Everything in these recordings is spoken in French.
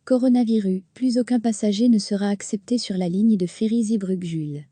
Coronavirus, plus aucun passager ne sera accepté sur la ligne de ferry Zeebrugge-Jules.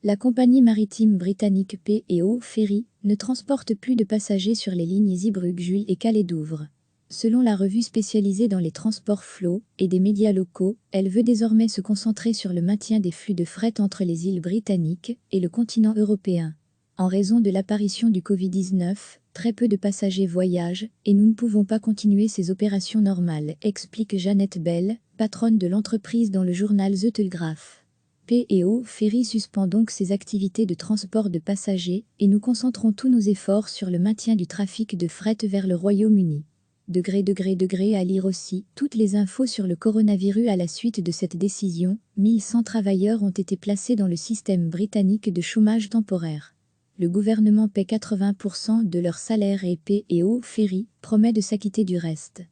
La compagnie maritime britannique P&O Ferry ne transporte plus de passagers sur les lignes Zeebrugge-Jules et Calais-Douvres. Selon la revue spécialisée dans les transports flots et des médias locaux, elle veut désormais se concentrer sur le maintien des flux de fret entre les îles britanniques et le continent européen. En raison de l'apparition du Covid-19, très peu de passagers voyagent et nous ne pouvons pas continuer ces opérations normales, explique Jeannette Bell, patronne de l'entreprise dans le journal The Telegraph. P&O Ferry suspend donc ses activités de transport de passagers et nous concentrons tous nos efforts sur le maintien du trafic de fret vers le Royaume-Uni. À lire aussi, toutes les infos sur le coronavirus à la suite de cette décision, 1100 travailleurs ont été placés dans le système britannique de chômage temporaire. Le gouvernement paie 80% de leur salaire et P&O Ferry promet de s'acquitter du reste.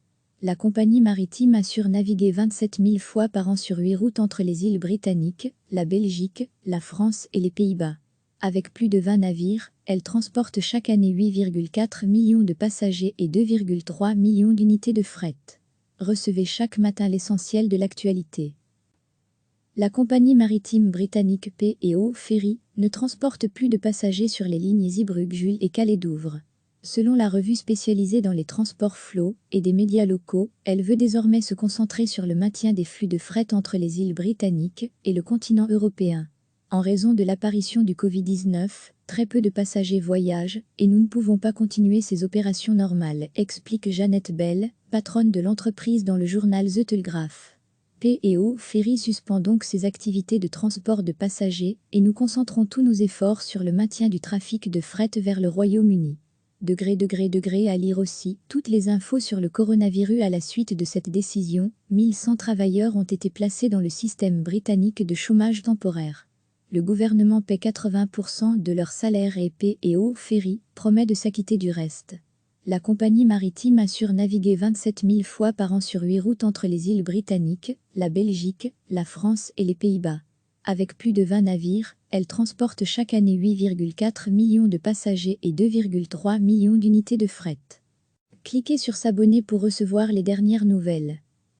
La compagnie maritime assure naviguer 27 000 fois par an sur 8 routes entre les îles britanniques, la Belgique, la France et les Pays-Bas. Avec plus de 20 navires, elle transporte chaque année 8,4 millions de passagers et 2,3 millions d'unités de fret. Recevez chaque matin l'essentiel de l'actualité. La compagnie maritime britannique P&O Ferry ne transporte plus de passagers sur les lignes Zeebrugge-Jules et Calais-Douvres. Selon la revue spécialisée dans les transports flots et des médias locaux, elle veut désormais se concentrer sur le maintien des flux de fret entre les îles britanniques et le continent européen. En raison de l'apparition du Covid-19, très peu de passagers voyagent et nous ne pouvons pas continuer ces opérations normales, explique Jeannette Bell, patronne de l'entreprise dans le journal The Telegraph. P&O Ferry suspend donc ses activités de transport de passagers et nous concentrons tous nos efforts sur le maintien du trafic de fret vers le Royaume-Uni. À lire aussi, toutes les infos sur le coronavirus à la suite de cette décision, 1100 travailleurs ont été placés dans le système britannique de chômage temporaire. Le gouvernement paie 80% de leur salaire et P&O Ferry promet de s'acquitter du reste. La compagnie maritime assure naviguer 27 000 fois par an sur 8 routes entre les îles britanniques, la Belgique, la France et les Pays-Bas. Avec plus de 20 navires, elle transporte chaque année 8,4 millions de passagers et 2,3 millions d'unités de fret. Cliquez sur s'abonner pour recevoir les dernières nouvelles.